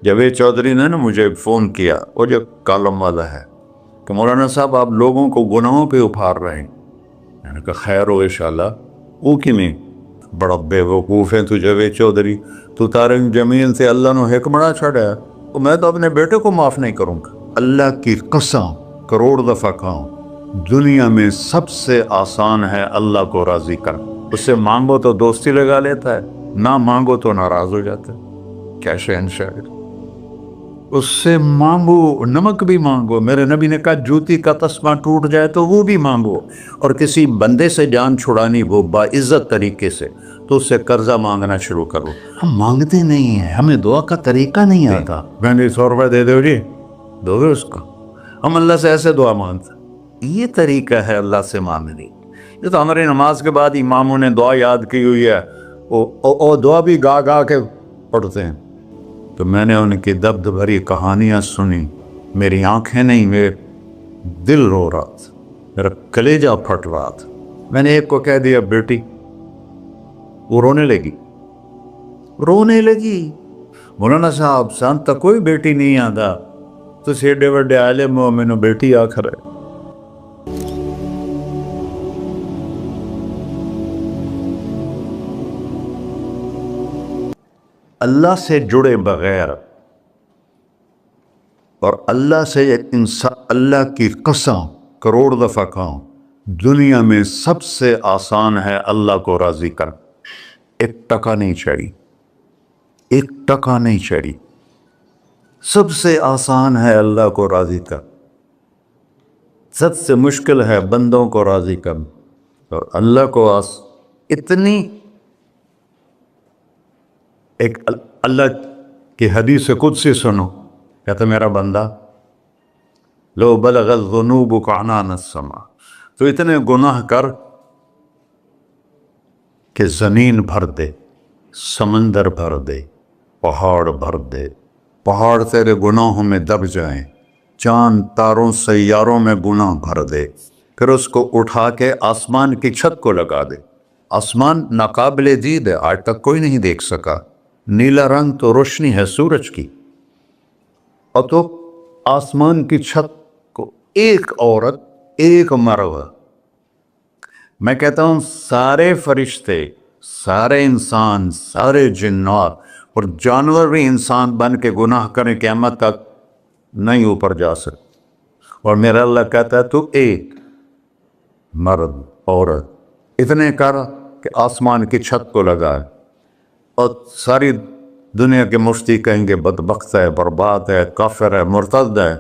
جاوید چودھری نے نا مجھے فون کیا، وہ جو کالم والا ہے، کہ مولانا صاحب آپ لوگوں کو گناہوں پہ اپھار رہے ہیں۔ میں نے کہا خیر ہو انشاءاللہ۔ وہ کی نہیں بڑا بے وقوف ہے تو جاوید چودھری، تو طارق جمیل سے اللہ نے حکمڑا چھڑا ہے، تو میں تو اپنے بیٹے کو معاف نہیں کروں گا۔ اللہ کی قسم کروڑ دفعہ کہوں، دنیا میں سب سے آسان ہے اللہ کو راضی کرنا۔ اس سے مانگو تو دوستی لگا لیتا ہے، نہ مانگو تو ناراض ہو جاتا ہے۔ کیا شہنشاہ! اس سے مانگو، نمک بھی مانگو۔ میرے نبی نے کہا جوتی کا تسمہ ٹوٹ جائے تو وہ بھی مانگو، اور کسی بندے سے جان چھڑانی وہ باعزت طریقے سے، تو اس سے قرضہ مانگنا شروع کرو۔ ہم مانگتے نہیں ہیں، ہمیں دعا کا طریقہ نہیں آتا۔ میں نے 100 روپے دے دو جی، دو گے اس کو؟ ہم اللہ سے ایسے دعا مانگتے ہیں۔ یہ طریقہ ہے اللہ سے مانگنے۔ یہ تو ہماری نماز کے بعد اماموں نے دعا یاد کی ہوئی ہے، وہ دعا بھی گا گا کے پڑھتے ہیں۔ تو میں نے ان کی درد بھری کہانیاں سنی، میری آنکھیں نہیں، میرے دل رو رہا تھا، میرا کلیجہ پھٹ رہا تھا۔ میں نے ایک کو کہہ دیا بیٹی، وہ رونے لگی۔ مولانا صاحب سان تک کوئی بیٹی نہیں آتا، تو ایڈے وڈے عالم ہو، میں نے بیٹی آخر ہے۔ اللہ سے جڑے بغیر اور اللہ سے انسان، اللہ کی قسم کروڑ دفعہ کہوں، دنیا میں سب سے آسان ہے اللہ کو راضی کر۔ ایک ٹکا نہیں چڑھی، ایک ٹکا نہیں چڑھی۔ سب سے آسان ہے اللہ کو راضی کر، سب سے مشکل ہے بندوں کو راضی کر۔ اور اللہ کو اتنی ایک اللہ کی حدیث قدسی سنو، کہتا میرا بندہ لو بلغ الذنوب عنان السماء، تو اتنے گناہ کر کہ زمین بھر دے، سمندر بھر دے، پہاڑ بھر دے، پہاڑ تیرے گناہوں میں دب جائیں، چاند تاروں سیاروں میں گناہ بھر دے، پھر اس کو اٹھا کے آسمان کی چھت کو لگا دے۔ آسمان ناقابل دید ہے، آج تک کوئی نہیں دیکھ سکا، نیلا رنگ تو روشنی ہے سورج کی، اور تو آسمان کی چھت کو ایک عورت، ایک مرد، میں کہتا ہوں سارے فرشتے، سارے انسان، سارے جنات اور جانور بھی انسان بن کے گناہ کریں، قیامت تک نہیں اوپر جا سکتے۔ اور میرا اللہ کہتا ہے تو ایک مرد عورت اتنے کر کہ آسمان کی چھت کو لگائے، اور ساری دنیا کے مفتی کہیں گے بدبخت ہے، برباد ہے، کافر ہے، مرتد ہے،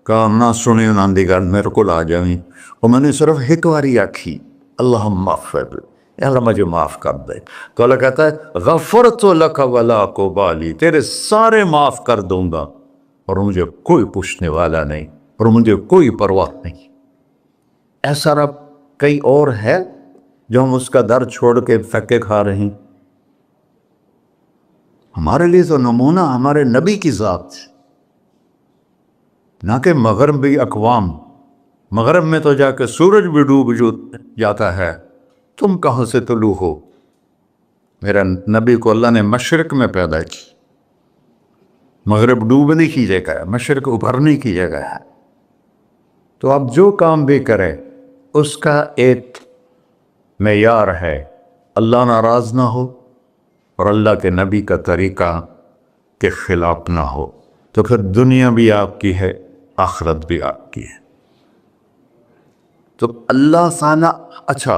کہا نہ سنی نہ دیگر میرے کو آ جائیں۔ اور میں نے صرف ایک باری آکھی اللہم اغفر، اللہ مجھے معاف کر دے، تو اللہ کہتا ہے غفرت لک ولا ابالی، تیرے سارے معاف کر دوں گا اور مجھے کوئی پوچھنے والا نہیں، اور مجھے کوئی پرواہ نہیں۔ ایسا رب کئی اور ہے جو ہم اس کا در چھوڑ کے پھکے کھا رہے ہیں؟ ہمارے لیے تو نمونہ ہمارے نبی کی ذات، نہ کہ مغربی اقوام۔ مغرب میں تو جا کے سورج بھی ڈوب جاتا ہے، تم کہاں سے طلوع ہو؟ میرا نبی کو اللہ نے مشرق میں پیدا کی، مغرب ڈوبنے کی جگہ ہے، مشرق ابھرنے کی جگہ ہے۔ تو آپ جو کام بھی کریں اس کا ایک معیار ہے، اللہ ناراض نہ ہو اور اللہ کے نبی کا طریقہ کے خلاف نہ ہو، تو پھر دنیا بھی آپ کی ہے، آخرت بھی آپ کی ہے۔ تو اللہ سانا اچھا،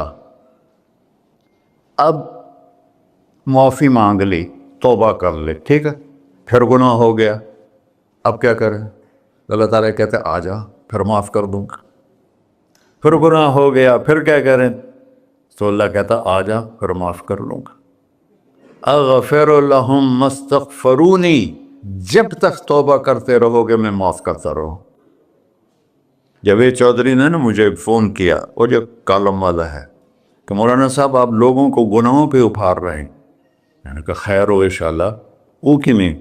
اب معافی مانگ لی، توبہ کر لے، ٹھیک ہے، پھر گناہ ہو گیا، اب کیا کریں؟ اللہ تعالیٰ کہتے آ جا پھر معاف کر دوں گا۔ پھر گناہ ہو گیا، پھر کیا کریں؟ تو اللہ کہتا آ جا پھر معاف کر لوں گا۔ اغفر لہم مستغفرونی، جب تک توبہ کرتے رہو گے میں معاف کرتا رہوں۔ جاوید چودھری نے نا مجھے فون کیا، وہ جو کالم والا ہے، کہ مولانا صاحب آپ لوگوں کو گناہوں پہ اپھار رہے ہیں۔ میں نے کہا خیر ہو انشاءاللہ۔ وہ کی میں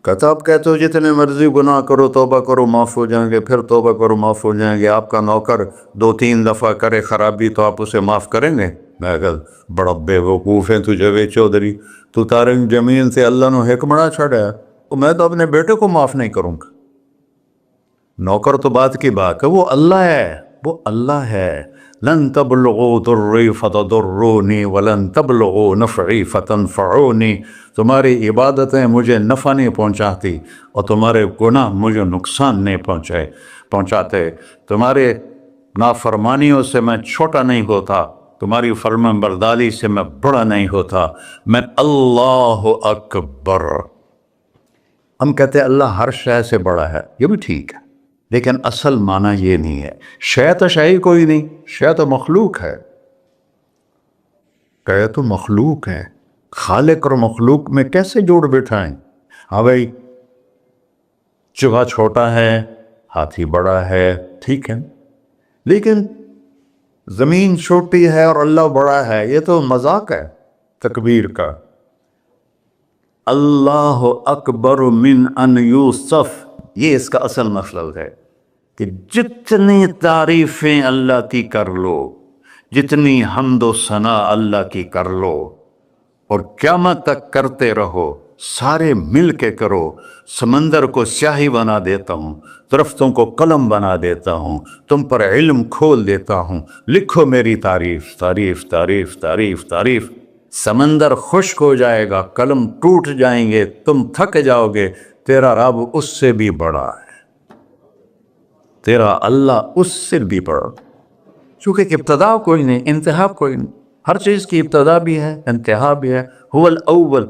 کہتا آپ کہتے ہو جتنے مرضی گناہ کرو توبہ کرو معاف ہو جائیں گے، پھر توبہ کرو معاف ہو جائیں گے، آپ کا نوکر 2-3 دفعہ کرے خرابی تو آپ اسے معاف کریں گے؟ میں کہا بڑا بیوقوف ہے تو جاوید چودھری، تو طارق جمیل سے اللہ نے حکمڑا چھڑا ہے، تو میں تو اپنے بیٹے کو معاف نہیں کروں گا۔ نوکر تو بات کی بات ہے، وہ اللہ ہے، وہ اللہ ہے۔ لن تبلغوا ضری فتضرونی ولن تبلغوا نفعی فتنفعونی، تمہاری عبادتیں مجھے نفع نہیں پہنچاتی اور تمہارے گناہ مجھے نقصان نہیں پہنچاتے، تمہارے نافرمانیوں سے میں چھوٹا نہیں ہوتا، تمہاری فرمان برداری سے میں بڑا نہیں ہوتا، میں اللہ اکبر۔ ہم کہتے ہیں اللہ ہر شے سے بڑا ہے، یہ بھی ٹھیک ہے، لیکن اصل معنی یہ نہیں ہے۔ شے تو شے ہی کوئی نہیں، شے تو مخلوق ہے، کہ تو مخلوق ہے، خالق اور مخلوق میں کیسے جوڑ بٹھائیں؟ ہاں بھائی، چوہا چھوٹا ہے، ہاتھی بڑا ہے، ٹھیک ہے، لیکن زمین چھوٹی ہے اور اللہ بڑا ہے، یہ تو مذاق ہے تکبیر کا۔ اللہ اکبر من ان یوسف، یہ اس کا اصل مطلب ہے کہ جتنی تعریفیں اللہ کی کر لو، جتنی حمد و ثنا اللہ کی کر لو، اور قیامت تک کرتے رہو، سارے مل کے کرو۔ سمندر کو سیاہی بنا دیتا ہوں، درختوں کو قلم بنا دیتا ہوں، تم پر علم کھول دیتا ہوں، لکھو میری تعریف، تعریف تعریف تعریف تعریف۔ سمندر خشک ہو جائے گا، قلم ٹوٹ جائیں گے، تم تھک جاؤ گے، تیرا رب اس سے بھی بڑا ہے، تیرا اللہ اس سے بھی بڑا، چونکہ ابتدا کوئی نہیں، انتہا کوئی نہیں۔ ہر چیز کی ابتدا بھی ہے، انتہا بھی ہے۔ هو الاول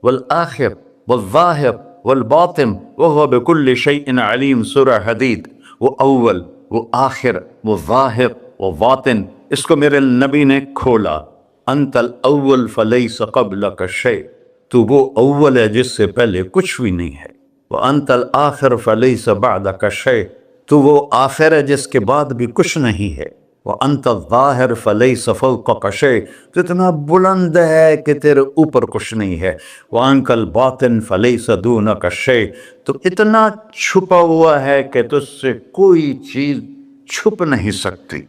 والآخر والظاہر والباطن وهو بكل شيء علیم، سورہ حدید۔ وہ اول، وہ آخر، وہ ظاہر، وہ باطن، اس کو میرے نبی نے کھولا۔ انت الاول فلیس قبلک شیء، تو وہ اول ہے جس سے پہلے کچھ بھی نہیں ہے۔ وانت الآخر فلیس بعدک شیء، تو وہ آخر ہے جس کے بعد بھی کچھ نہیں ہے۔ وانت الظاہر فلیس فوقک شیء، تو اتنا بلند ہے کہ تیرے اوپر کچھ نہیں ہے۔ وانت الباطن فلیس دونک شیء، تو اتنا چھپا ہوا ہے کہ تجھ سے کوئی چیز چھپ نہیں سکتی۔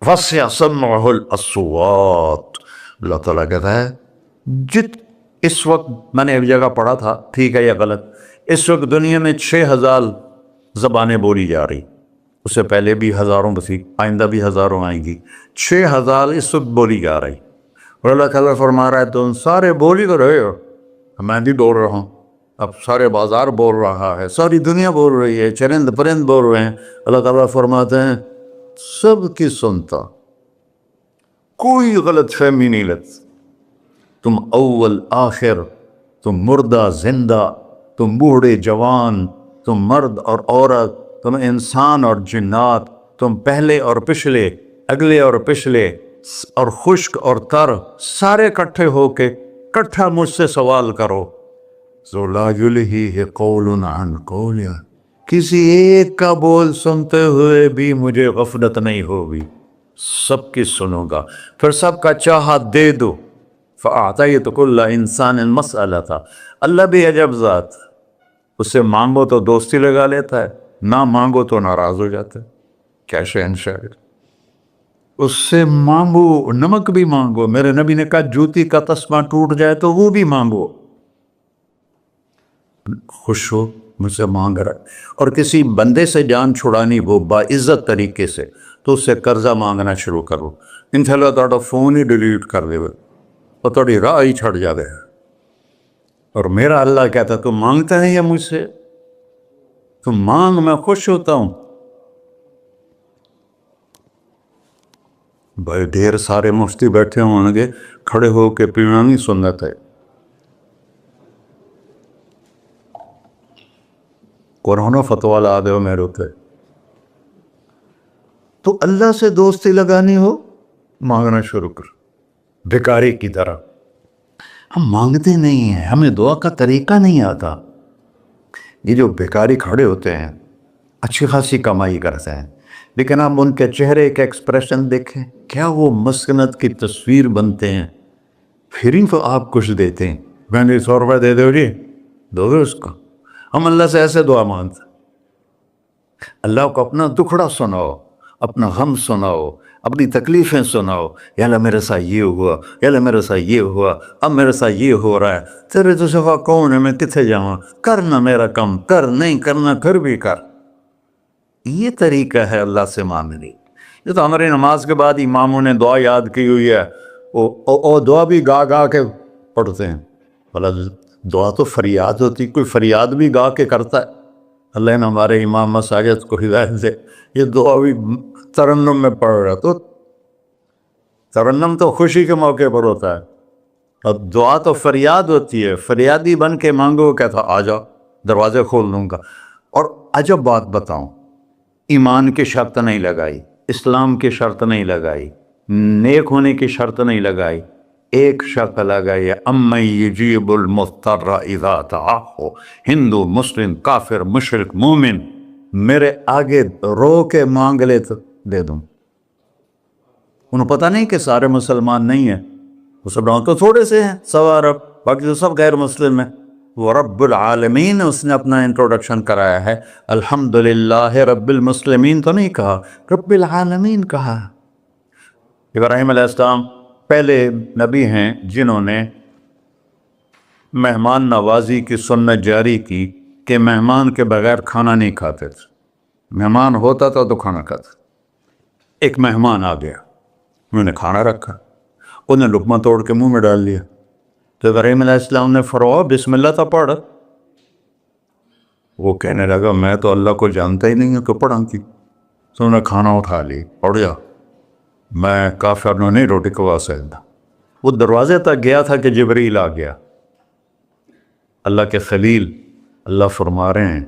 وسع سمعہ الاصوات، اللہ تعالیٰ کہتا ہے اس وقت میں نے ایک جگہ پڑھا تھا، ٹھیک ہے یا غلط، اس وقت دنیا میں 6000 زبانیں بولی جا رہی، اس سے پہلے بھی ہزاروں بسی، آئندہ بھی ہزاروں آئیں گی، 6000 اس وقت بولی جا رہی، اور اللہ تعالیٰ فرما رہا ہے تم سارے بولی تو رہے ہو، میں بھی بول رہا ہوں، اب سارے بازار بول رہا ہے، ساری دنیا بول رہی ہے، چرند پرند بول رہے ہیں۔ اللہ تعالیٰ فرماتے ہیں سب کی سنتا، کوئی غلط فہمی نہیں لگتی، تم اول آخر، تم مردہ زندہ، تم بوڑھے جوان، تم مرد اور عورت، تم انسان اور جنات، تم پہلے اور پچھلے، اگلے اور پچھلے، اور خشک اور تر، سارے اکٹھے ہو کے اکٹھا مجھ سے سوال کرو۔ ذو لا یلہیہ قول عن قول، کسی ایک کا بول سنتے ہوئے بھی مجھے غفلت نہیں ہوگی، سب کی سنوں گا، پھر سب کا چاہا دے دو۔ فَأَعْطَيْتُ كُلَّ إِنسَانٍ مَسْأَلَةً، اللہ بھی عجب ذات، اس سے مانگو تو دوستی لگا لیتا ہے، نہ مانگو تو ناراض ہو جاتا ہے، کیا شہنشاہ، اس سے مانگو، نمک بھی مانگو، میرے نبی نے کہا جوتی کا تسمہ ٹوٹ جائے تو وہ بھی مانگو، خوش ہو مجھ سے مانگ رہا ہے۔ اور کسی بندے سے جان چھڑانی ہو باعزت طریقے سے تو اس سے قرضہ مانگنا شروع کرو، انشاءاللہ تھوڑا فون ہی ڈیلیٹ کر دے اور تھوڑی راہ ہی چھڑ جاوے۔ اور میرا اللہ کہتا تم مانگتا ہے یا مجھ سے، تم مانگ، میں خوش ہوتا ہوں۔ بھائی ڈھیر سارے مفتی بیٹھے ہوں گے، کھڑے ہو کے پینا نہیں سنت ہے، قرآن و فتویٰ لا دے ہو میرے ہوتے، تو اللہ سے دوستی لگانی ہو مانگنا شروع کر، بھکاری کی طرح۔ ہم مانگتے نہیں ہیں، ہمیں دعا کا طریقہ نہیں آتا۔ یہ جو بھکاری کھڑے ہوتے ہیں اچھی خاصی کمائی کرتے ہیں، لیکن آپ ان کے چہرے کے ایکسپریشن دیکھیں، کیا وہ مسکنت کی تصویر بنتے ہیں، پھر ہی تو آپ کچھ دیتے ہیں، میں نے 100 روپے دے دو جی، دو گے اس کو؟ ہم اللہ سے ایسے دعا مانگتے ہیں، اللہ کو اپنا دکھڑا سناؤ، اپنا غم سناؤ، اپنی تکلیفیں سناؤ، یا اللہ میرے ساتھ یہ ہوا، یا اللہ میرے ساتھ یہ ہوا، اب میرے ساتھ یہ ہو رہا ہے، تیرے تو سوا کون ہے، میں کتنے جاؤں، کرنا میرا کم، کر نہیں کرنا پھر بھی کر۔ یہ طریقہ ہے اللہ سے مانگنے۔ یہ تو ہماری نماز کے بعد اماموں نے دعا یاد کی ہوئی ہے، وہ دعا بھی گا گا کے پڑھتے ہیں۔ بھلا دعا تو فریاد ہوتی، کوئی فریاد بھی گا کے کرتا ہے؟ اللہ نے ہمارے امام مساجد کو ہدایت دے، یہ دعا بھی ترنم میں پڑھ رہا، تو ترنم تو خوشی کے موقع پر ہوتا ہے، اب دعا تو فریاد ہوتی ہے، فریادی بن کے مانگو، کہتا آ جاؤ دروازے کھول دوں گا۔ اور عجب بات بتاؤں، ایمان کی شرط نہیں لگائی، اسلام کی شرط نہیں لگائی، نیک ہونے کی شرط نہیں لگائی، ایک شرط لگائی ہے، امن یجیب المضطر اذا دعاہ۔ ہندو، مسلم، کافر، مشرک، مومن میرے آگے رو کے مانگ لے تو دے دوں۔ انہوں پتہ نہیں کہ سارے مسلمان نہیں ہیں، مسلمان تو تھوڑے سے ہیں، 100 ارب، باقی تو سب غیر مسلم ہیں۔ وہ رب العالمین اس نے اپنا انٹروڈکشن کرایا ہے، الحمدللہ رب المسلمین تو نہیں کہا، رب العالمین کہا۔ ابراہیم علیہ السلام پہلے نبی ہیں جنہوں نے مہمان نوازی کی سنت جاری کی کہ مہمان کے بغیر کھانا نہیں کھاتے تھے، مہمان ہوتا تھا تو کھانا کھاتے۔ ایک مہمان آ گیا، انہوں نے کھانا رکھا، انہیں لقمہ توڑ کے منہ میں ڈال لیا، تو ابراہیم علیہ السلام نے فرمایا بسم اللہ تو پڑھ۔ وہ کہنے لگا میں تو اللہ کو جانتا ہی نہیں ہوں کہ پڑھا کی، تو انہوں نے کھانا اٹھا لی، پڑھ جا، میں کافر نو نہیں روٹی کھوا سکتا۔ وہ دروازے تک گیا تھا کہ جبریل آ گیا، اللہ کے خلیل، اللہ فرما رہے ہیں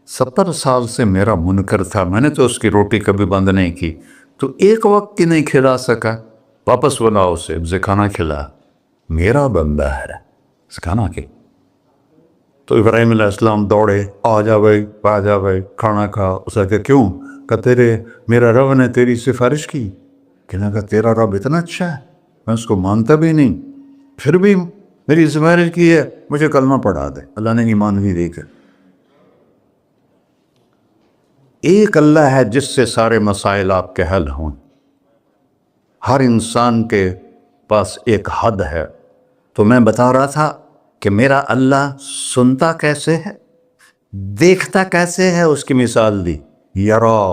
70 سال سے میرا منکر تھا، میں نے تو اس کی روٹی کبھی بند نہیں کی، تو ایک وقت کی نہیں کھلا سکا، واپس بلاؤ اسے، اسے کھانا کھلا، میرا بندہ ہے، اسے کھانا کھلا۔ تو ابراہیم علیہ السلام دوڑے، آ جا بھائی، آ جا بھائی، کھانا کھا۔ اسے کہ کیوں؟ کہ میرا رب نے تیری سفارش کی۔ کہنے لگا تیرا رب اتنا اچھا ہے، میں اس کو مانتا بھی نہیں، پھر بھی میری سفارش کی ہے، مجھے کلمہ پڑھا دے۔ اللہ نے ایمان بھی دے کر۔ ایک اللہ ہے جس سے سارے مسائل آپ کے حل ہوں۔ ہر انسان کے پاس ایک حد ہے، تو میں بتا رہا تھا کہ میرا اللہ سنتا کیسے ہے، دیکھتا کیسے ہے، اس کی مثال دی، یرا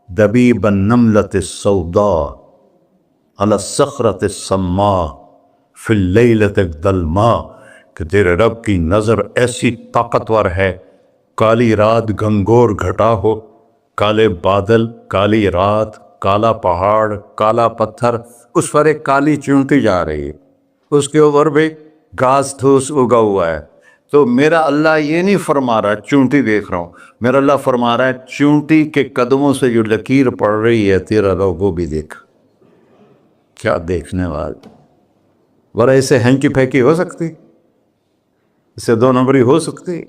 دبیب النملۃ السوداء علی الصخرۃ الصماء فی اللیلۃ الظلماء، کہ تیرے رب کی نظر ایسی طاقتور ہے، کالی رات گھنگور گھٹا ہو، کالے بادل، کالی رات، کالا پہاڑ، کالا پتھر، اس پر ایک کالی چونٹی جا رہی ہے، اس کے اوپر بھی گھاس دھوس اگا ہوا ہے۔ تو میرا اللہ یہ نہیں فرما رہا چونٹی دیکھ رہا ہوں، میرا اللہ فرما رہا ہے چونٹی کے قدموں سے جو لکیر پڑ رہی ہے تیرا رب وہ بھی دیکھ۔ کیا دیکھنے والا، ورہ اسے ہینکی پھینکی ہو سکتی، اسے 2 نمبری ہو سکتی؟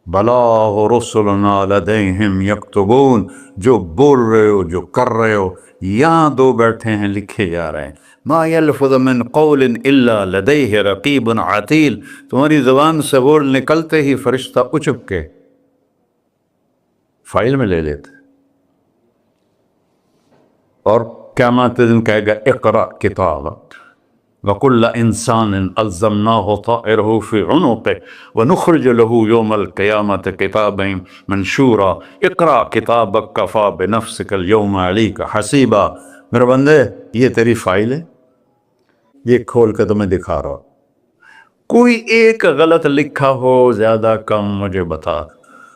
بلاغ رسلنا لدیہم یکتبون، جو بول رہے ہو، جو کر رہے ہو، یہاں 2 بیٹھے ہیں، لکھے جا رہے ہیں۔ ما یلفظ من قول الا لدیہ رقیب عتید، تمہاری زبان سے بول نکلتے ہی فرشتہ اچک کے فائل میں لے لیتے، اور قیامت دن کہے گا اقرأ کتابک وَكُلَّ إِنسَانٍ أَلْزَمْنَاهُ طَائِرَهُ فِي عُنُقِهِ وَنُخْرِجُ لَهُ يَوْمَ الْقِيَامَةِ كِتَابًا مَنْشُورًا اقرأ کتابک کفیٰ بنفسک اليوم علیک حسیبا۔ میرے بندے یہ تیری فائل ہے، یہ کھول کے تمہیں دکھا رہا ہوں، کوئی ایک غلط لکھا ہو زیادہ کم مجھے بتا۔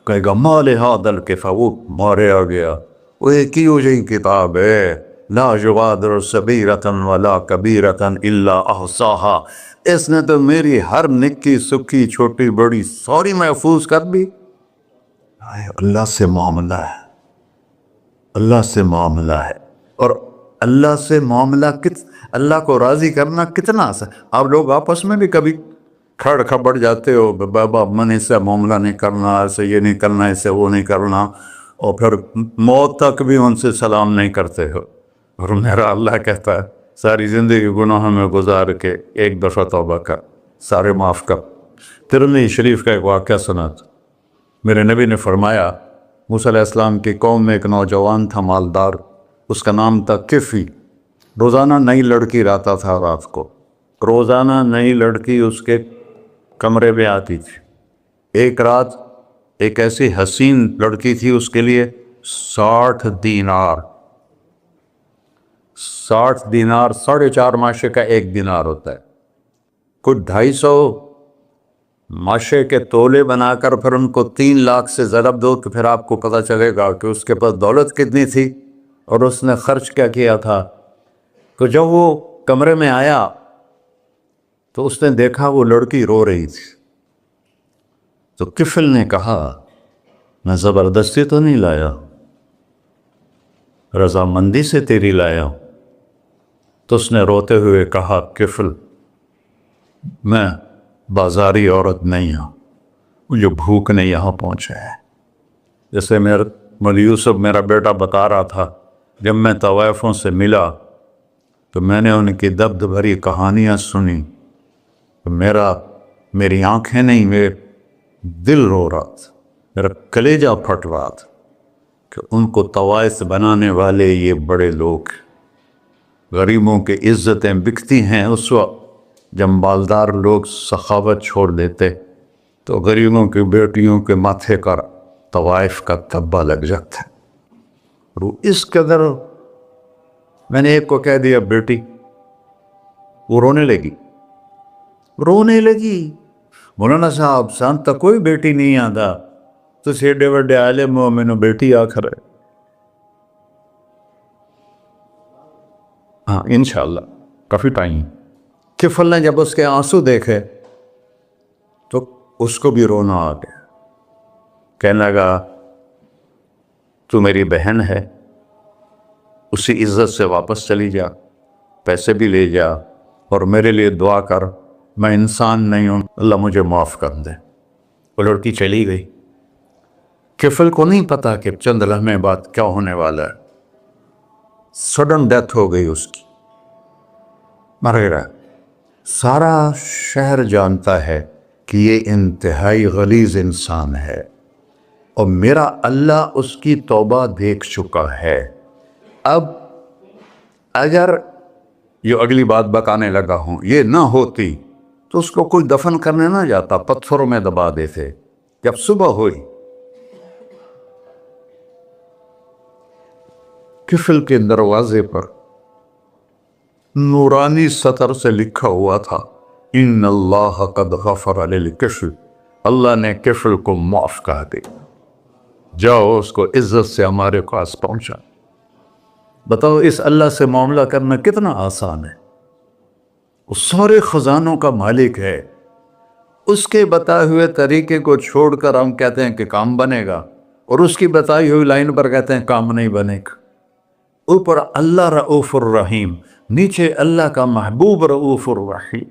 کہے گا ما لہذا الکتاب، وہ مارے آ گیا، وہ ایک ہی ہو جائے کتاب ہے، لا یغادر صغیرۃ ولا کبیرۃ الا احصاها، اس نے تو میری ہر نکی سکی چھوٹی بڑی ساری محفوظ کر دی۔ اللہ سے معاملہ ہے، اللہ سے معاملہ ہے، اور اللہ سے معاملہ اللہ کو راضی کرنا کتنا آسان۔ آپ لوگ آپس میں بھی کبھی کھڑ کھبڑ جاتے ہو، بابا من اس سے معاملہ نہیں کرنا، ایسے یہ نہیں کرنا، ایسے وہ نہیں کرنا، اور پھر موت تک بھی ان سے سلام نہیں کرتے ہو۔ اور میرا اللہ کہتا ہے ساری زندگی گناہوں میں گزار کے ایک دفعہ توبہ کر، سارے معاف کر۔ ترمذی شریف کا ایک واقعہ سنا تھا، میرے نبی نے فرمایا موسیٰ علیہ السلام کی قوم میں ایک نوجوان تھا مالدار، اس کا نام تھا کفی. روزانہ نئی لڑکی لاتا تھا رات کو، روزانہ نئی لڑکی اس کے کمرے میں آتی تھی. ایک رات ایک ایسی حسین لڑکی تھی، اس کے لیے 60 دینار 4.5 ماشے کا 1 دینار ہوتا ہے، کچھ 250 ماشے کے تولے بنا کر پھر ان کو 3 لاکھ سے ضرب دو تو پھر آپ کو پتہ چلے گا کہ اس کے پاس دولت کتنی تھی اور اس نے خرچ کیا کیا تھا. تو جب وہ کمرے میں آیا تو اس نے دیکھا وہ لڑکی رو رہی تھی. تو کفل نے کہا میں زبردستی تو نہیں لایا، رضامندی سے تیری لایا ہوں. تو اس نے روتے ہوئے کہا کفل میں بازاری عورت نہیں ہوں، مجھے بھوک نے یہاں پہنچا ہے. جیسے مولی یوسف میرا بیٹا بتا رہا تھا، جب میں طوائفوں سے ملا تو میں نے ان کی درد بھری کہانیاں سنی تو میری آنکھیں نہیں، میرے دل رو رہا تھا، میرا کلیجہ پھٹ رہا تھا کہ ان کو طوائف بنانے والے یہ بڑے لوگ. غریبوں کی عزتیں بکتی ہیں اس وقت جب مالدار لوگ سخاوت چھوڑ دیتے تو غریبوں کی بیٹیوں کے ماتھے پر طوائف کا دھبا لگ جاتا ہے. اس قدر میں نے ایک کو کہہ دیا بیٹی، وہ رونے لگی. مولانا صاحب سان تا کوئی بیٹی نہیں آتا تو ایڈے وڈے عالم ہو، میں نے بیٹی آخر ہے. ہاں انشاءاللہ کافی ٹائم. کفل نے جب اس کے آنسو دیکھے تو اس کو بھی رونا آ گیا. کہنے لگا تو میری بہن ہے، اسی عزت سے واپس چلی جا، پیسے بھی لے جا اور میرے لیے دعا کر، میں انسان نہیں ہوں، اللہ مجھے معاف کر دے. وہ لڑکی چلی گئی. کفل کو نہیں پتا کہ چند لمحے بعد کیا ہونے والا ہے. سڈن ڈیتھ ہو گئی اس کی، مر گیا. سارا شہر جانتا ہے کہ یہ انتہائی غلیظ انسان ہے اور میرا اللہ اس کی توبہ دیکھ چکا ہے. اب اگر یہ اگلی بات بتانے لگا ہوں یہ نہ ہوتی تو اس کو کوئی دفن کرنے نہ جاتا، پتھروں میں دبا دیتے. جب صبح ہوئی کفل کے دروازے پر نورانی سطر سے لکھا ہوا تھا ان اللہ قد غفر للکفل، اللہ نے کفل کو معاف کر دے، جاؤ اس کو عزت سے ہمارے پاس پہنچا. بتاؤ اس اللہ سے معاملہ کرنا کتنا آسان ہے. وہ سارے خزانوں کا مالک ہے، اس کے بتائے ہوئے طریقے کو چھوڑ کر ہم کہتے ہیں کہ کام بنے گا اور اس کی بتائی ہوئی لائن پر کہتے ہیں کام نہیں بنے گا. اوپر اللہ رؤوف الرحیم، نیچے اللہ کا محبوب رؤوف الرحیم.